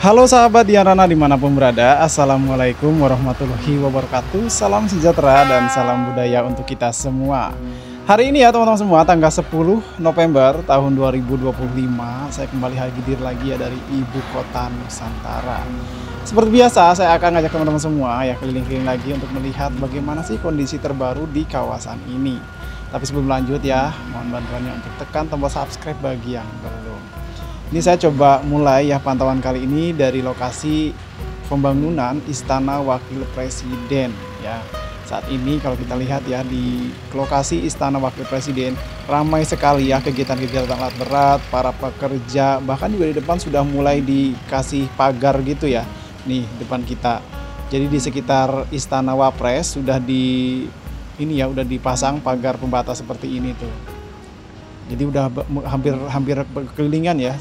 Halo sahabat Diarana dimanapun berada, Assalamualaikum warahmatullahi wabarakatuh. Salam sejahtera dan salam budaya untuk kita semua. Hari ini ya teman-teman semua, tanggal 10 November tahun 2025, saya kembali hadir lagi ya dari ibu kota Nusantara. Seperti biasa, saya akan ngajak teman-teman semua ya keliling-keliling lagi untuk melihat bagaimana sih kondisi terbaru di kawasan ini. Tapi sebelum lanjut ya, mohon bantuannya untuk tekan tombol subscribe bagi yang belum. Ini saya coba mulai ya pantauan kali ini dari lokasi pembangunan Istana Wakil Presiden ya. Saat ini kalau kita lihat ya di lokasi Istana Wakil Presiden ramai sekali ya kegiatan-kegiatan alat berat, para pekerja, bahkan juga di depan sudah mulai dikasih pagar gitu ya. Nih depan kita. Jadi di sekitar Istana Wapres sudah udah dipasang pagar pembatas seperti ini tuh. Jadi udah hampir kelilingan ya.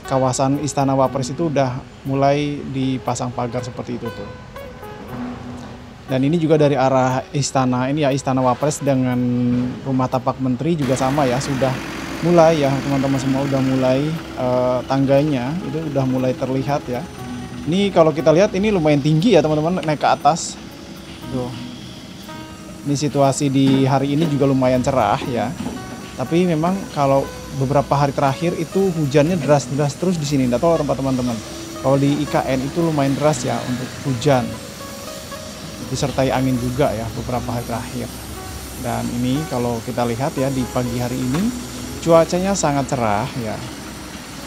Kawasan Istana Wapres itu udah mulai dipasang pagar seperti itu tuh. Dan ini juga dari arah istana ini ya, Istana Wapres dengan Rumah Tapak Menteri juga sama ya, sudah mulai ya teman-teman semua udah mulai tangganya itu udah mulai terlihat ya. Ini kalau kita lihat ini lumayan tinggi ya teman-teman, naik ke atas. Tuh. Ini situasi di hari ini juga lumayan cerah ya. Tapi memang kalau beberapa hari terakhir itu hujannya deras-deras terus di sini. Nggak tahu tempat teman-teman. Kalau di IKN itu lumayan deras ya untuk hujan. Disertai angin juga ya beberapa hari terakhir. Dan ini kalau kita lihat ya di pagi hari ini cuacanya sangat cerah ya.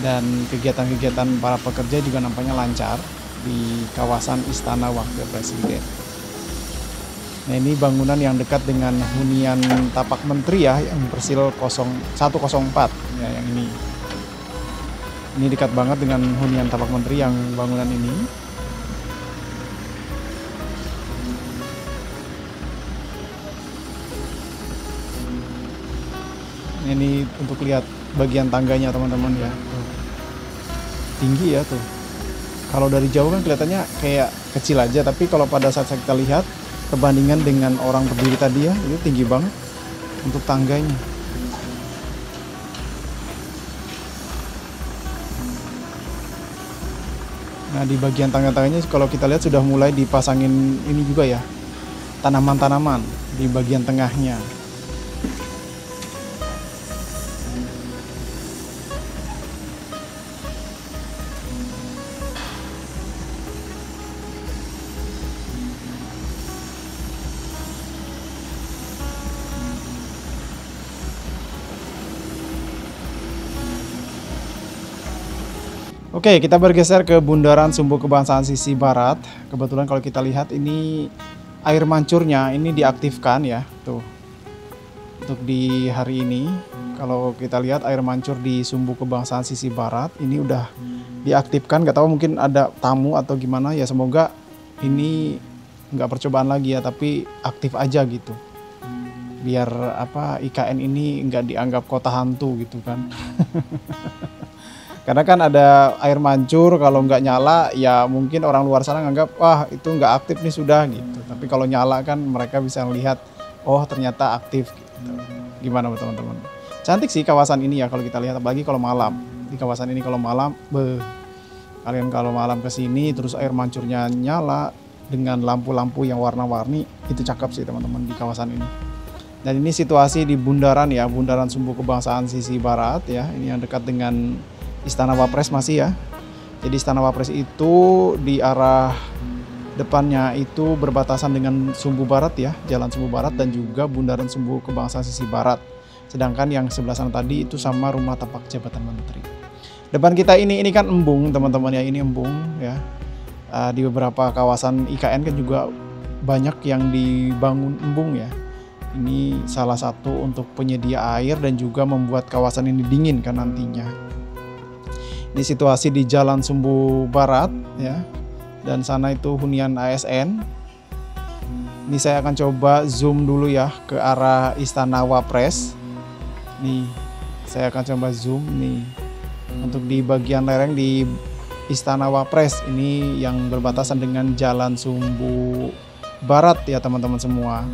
Dan kegiatan-kegiatan para pekerja juga nampaknya lancar di kawasan Istana Wakil Presiden. Nah ini bangunan yang dekat dengan hunian Tapak Menteri ya, yang Persil 104 ya yang ini. Ini dekat banget dengan hunian Tapak Menteri yang bangunan ini. Ini untuk lihat bagian tangganya teman-teman ya. Tuh. Tinggi ya tuh. Kalau dari jauh kan kelihatannya kayak kecil aja, tapi kalau pada saat kita lihat perbandingan dengan orang berdiri tadi ya, itu tinggi banget untuk tangganya. Nah di bagian tangga-tangganya kalau kita lihat sudah mulai dipasangin ini juga ya, tanaman-tanaman di bagian tengahnya. Oke, kita bergeser ke Bundaran Sumbu Kebangsaan sisi barat. Kebetulan kalau kita lihat ini air mancurnya ini diaktifkan ya, tuh. Untuk di hari ini, kalau kita lihat air mancur di Sumbu Kebangsaan sisi barat ini udah diaktifkan. Gak tahu mungkin ada tamu atau gimana ya. Semoga ini nggak percobaan lagi ya, tapi aktif aja gitu. Biar IKN ini nggak dianggap kota hantu gitu kan. Karena kan ada air mancur, kalau nggak nyala ya mungkin orang luar sana nganggap wah itu nggak aktif nih sudah gitu. Tapi kalau nyala kan mereka bisa melihat oh ternyata aktif gitu. Gimana teman-teman? Cantik sih kawasan ini ya kalau kita lihat, apalagi kalau malam. Di kawasan ini kalau malam, kalian kalau malam kesini terus air mancurnya nyala dengan lampu-lampu yang warna-warni, itu cakep sih teman-teman di kawasan ini. Dan ini situasi di bundaran ya, Bundaran Sumbu Kebangsaan sisi barat ya, ini yang dekat dengan Istana Wapres masih ya. Jadi Istana Wapres itu di arah depannya itu berbatasan dengan Sumbu Barat ya, Jalan Sumbu Barat dan juga Bundaran Sumbu Kebangsaan sisi barat. Sedangkan yang sebelah sana tadi itu sama Rumah Tapak Jabatan Menteri. Depan kita ini kan embung teman-teman ya, ini embung ya. Di beberapa kawasan IKN kan juga banyak yang dibangun embung ya. Ini salah satu untuk penyedia air dan juga membuat kawasan ini dingin kan nantinya. Di situasi di Jalan Sumbu Barat ya, dan sana itu hunian ASN. Ini saya akan coba zoom dulu ya ke arah Istana Wapres. Nih saya akan coba zoom nih untuk di bagian lereng di Istana Wapres ini yang berbatasan dengan Jalan Sumbu Barat ya teman-teman semua.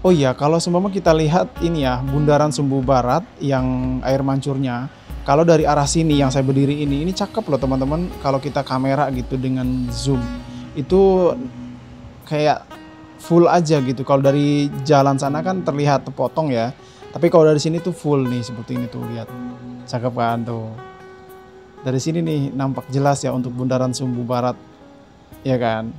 Oh iya, kalau seumpama kita lihat ini ya, Bundaran Sumbu Barat yang air mancurnya, kalau dari arah sini yang saya berdiri ini cakep loh teman-teman. Kalau kita kamera gitu dengan zoom, itu kayak full aja gitu. Kalau dari jalan sana kan terlihat terpotong ya, tapi kalau dari sini tuh full nih seperti ini tuh, lihat, cakep kan tuh. Dari sini nih nampak jelas ya untuk Bundaran Sumbu Barat, ya kan,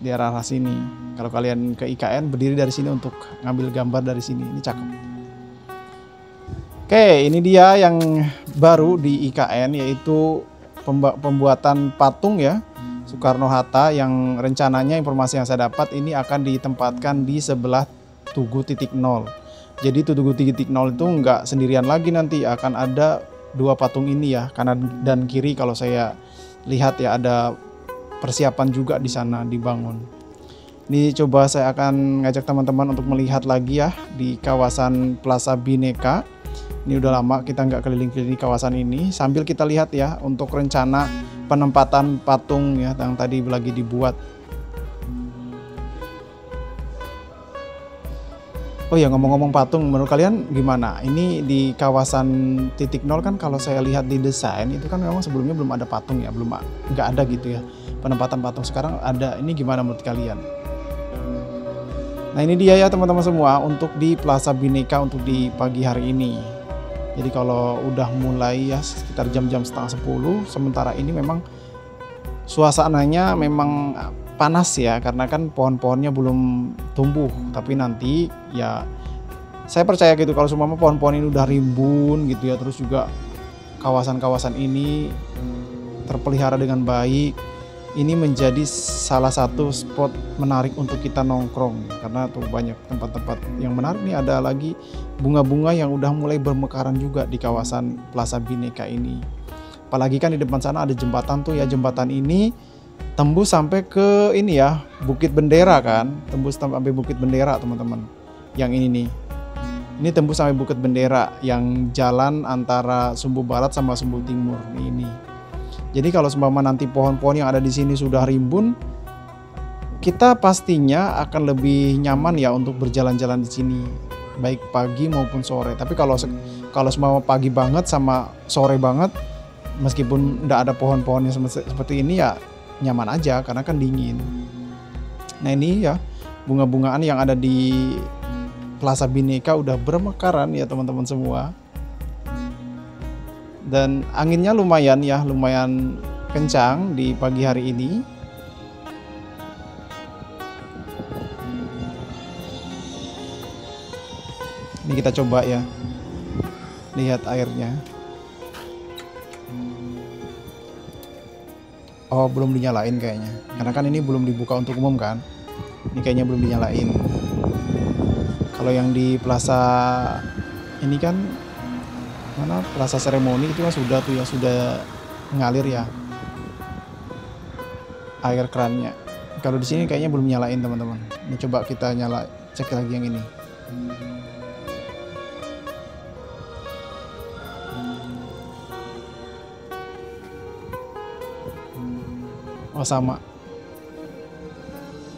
di arah sini. Kalau kalian ke IKN berdiri dari sini untuk ngambil gambar dari sini, ini cakep. Oke, ini dia yang baru di IKN, yaitu pembuatan patung ya, Soekarno-Hatta, yang rencananya informasi yang saya dapat ini akan ditempatkan di sebelah Tugu Titik Nol. Jadi Tugu Titik Nol itu nggak sendirian lagi, nanti akan ada dua patung ini ya, kanan dan kiri. Kalau saya lihat ya, ada persiapan juga di sana dibangun. Ini coba saya akan ngajak teman-teman untuk melihat lagi ya di kawasan Plaza Bhinneka. Ini udah lama kita nggak keliling-keliling di kawasan ini, sambil kita lihat ya untuk rencana penempatan patung ya yang tadi lagi dibuat. Oh ya, ngomong-ngomong patung, menurut kalian gimana? Ini di kawasan Titik Nol kan, kalau saya lihat di desain itu kan memang sebelumnya belum ada patung ya, nggak ada gitu ya penempatan patung. Sekarang ada, ini gimana menurut kalian? Nah ini dia ya teman-teman semua untuk di Plaza Bhinneka untuk di pagi hari ini. Jadi kalau udah mulai ya sekitar jam-jam setengah 10, sementara ini memang suasananya memang panas ya, karena kan pohon-pohonnya belum tumbuh. Tapi nanti ya saya percaya gitu, kalau semua pohon-pohon ini udah rimbun gitu ya, terus juga kawasan-kawasan ini terpelihara dengan baik, ini menjadi salah satu spot menarik untuk kita nongkrong, karena tuh banyak tempat-tempat yang menarik nih. Ada lagi bunga-bunga yang udah mulai bermekaran juga di kawasan Plaza Bhinneka ini. Apalagi kan di depan sana ada jembatan tuh ya, jembatan ini tembus sampai ke ini ya, Bukit Bendera kan, tembus sampai Bukit Bendera teman-teman. Yang ini nih, ini tembus sampai Bukit Bendera yang jalan antara Sumbu Barat sama Sumbu Timur ini. Jadi kalau seumpama nanti pohon-pohon yang ada di sini sudah rimbun, kita pastinya akan lebih nyaman ya untuk berjalan-jalan di sini, baik pagi maupun sore. Tapi kalau seumpama pagi banget sama sore banget, meskipun tidak ada pohon-pohon yang seperti ini ya nyaman aja, karena kan dingin. Nah ini ya bunga-bungaan yang ada di Plaza Bhinneka udah bermekaran ya teman-teman semua. Dan anginnya lumayan ya, lumayan kencang di pagi hari ini. Ini kita coba ya, lihat airnya. Oh belum dinyalain kayaknya, karena kan ini belum dibuka untuk umum kan. Ini kayaknya belum dinyalain. Kalau yang di plaza ini kan, mana plaza seremoni itu kan sudah tuh ya, sudah ngalir ya air kerannya. Kalau di sini kayaknya belum nyalain teman-teman. Ini coba kita cek lagi yang ini. Oh sama,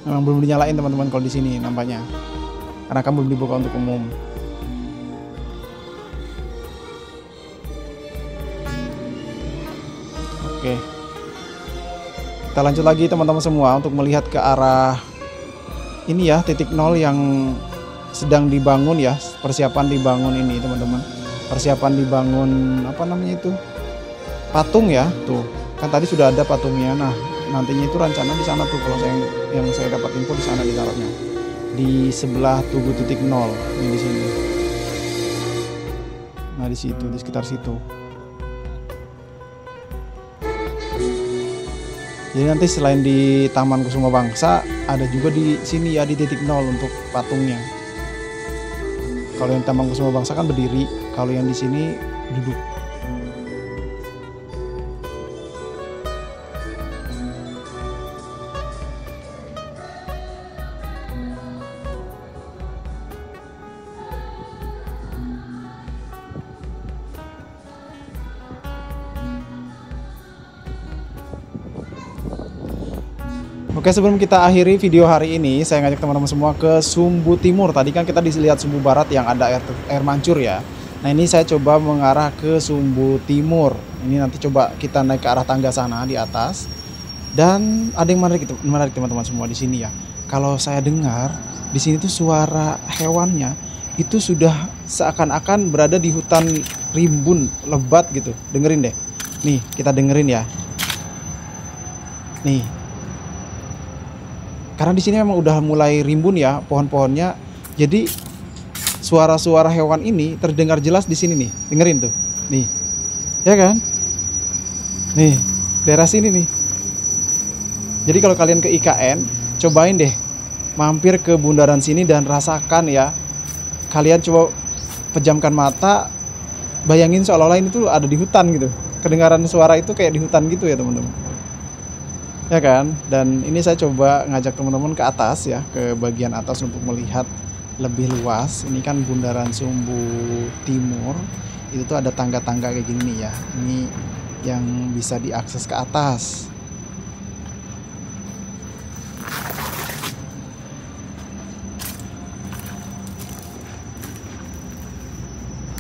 memang belum dinyalain teman-teman kalau di sini nampaknya, karena kan belum dibuka untuk umum. Oke, kita lanjut lagi teman-teman semua untuk melihat ke arah ini ya, titik nol yang sedang dibangun ya, persiapan dibangun ini teman-teman. Persiapan dibangun apa namanya itu, patung ya, tuh kan tadi sudah ada patungnya. Nah nantinya itu rencana di sana tuh, kalau yang saya dapat info di sana ditaruhnya di sebelah Tugu Titik Nol ini di sini. Nah di situ, di sekitar situ. Jadi nanti selain di Taman Kusuma Bangsa, ada juga di sini ya di titik nol untuk patungnya. Kalau yang Taman Kusuma Bangsa kan berdiri, kalau yang di sini duduk. Oke, sebelum kita akhiri video hari ini, saya ngajak teman-teman semua ke Sumbu Timur. Tadi kan kita dilihat Sumbu Barat yang ada air mancur ya. Nah, ini saya coba mengarah ke Sumbu Timur. Ini nanti coba kita naik ke arah tangga sana di atas. Dan ada yang menarik teman-teman semua di sini ya. Kalau saya dengar di sini tuh suara hewannya itu sudah seakan-akan berada di hutan rimbun lebat gitu. Dengerin deh. Nih, kita dengerin ya. Nih. Karena di sini memang udah mulai rimbun ya pohon-pohonnya. Jadi suara-suara hewan ini terdengar jelas di sini nih. Dengerin tuh. Nih. Ya kan? Nih, daerah sini nih. Jadi kalau kalian ke IKN, cobain deh mampir ke bundaran sini dan rasakan ya. Kalian coba pejamkan mata, bayangin seolah-olah ini tuh ada di hutan gitu. Kedengaran suara itu kayak di hutan gitu ya, teman-teman. Ya kan? Dan ini saya coba ngajak teman-teman ke atas ya, ke bagian atas untuk melihat lebih luas. Ini kan bundaran Sumbu Timur. Itu tuh ada tangga-tangga kayak gini nih ya. Ini yang bisa diakses ke atas.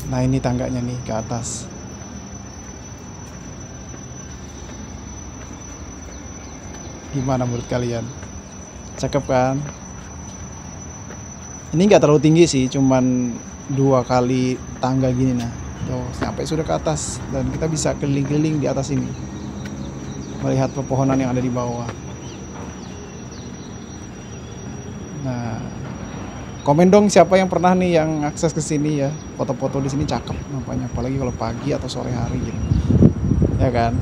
Nah, ini tangganya nih ke atas. Gimana menurut kalian? Cakep kan? Ini nggak terlalu tinggi sih, cuman 2 kali tangga gini. Nah tuh sampai sudah ke atas. Dan kita bisa keliling-keliling di atas ini, melihat pepohonan yang ada di bawah. Nah, komen dong siapa yang pernah nih yang akses ke sini ya. Foto-foto di sini cakep nampaknya, apalagi kalau pagi atau sore hari gitu. Ya kan?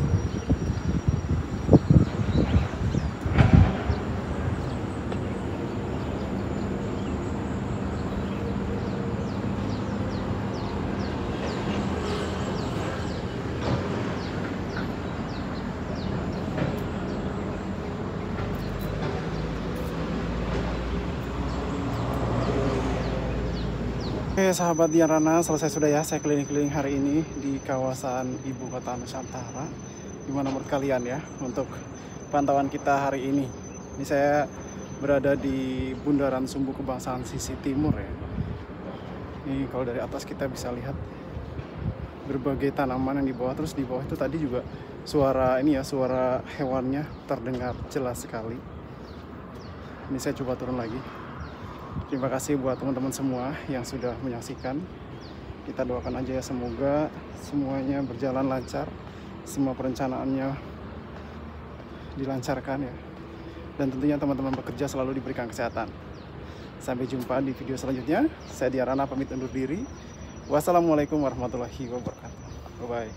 Oke sahabat Diarana, selesai sudah ya saya keliling-keliling hari ini di kawasan Ibu Kota Nusantara. Gimana menurut kalian ya untuk pantauan kita hari ini? Ini saya berada di bundaran Sumbu Kebangsaan sisi timur ya. Ini kalau dari atas kita bisa lihat berbagai tanaman yang di bawah. Terus di bawah itu tadi juga suara ini ya, suara hewannya terdengar jelas sekali. Ini saya coba turun lagi. Terima kasih buat teman-teman semua yang sudah menyaksikan. Kita doakan aja ya semoga semuanya berjalan lancar, semua perencanaannya dilancarkan ya. Dan tentunya teman-teman bekerja selalu diberikan kesehatan. Sampai jumpa di video selanjutnya. Saya Diarana pamit undur diri. Wassalamualaikum warahmatullahi wabarakatuh. Bye-bye.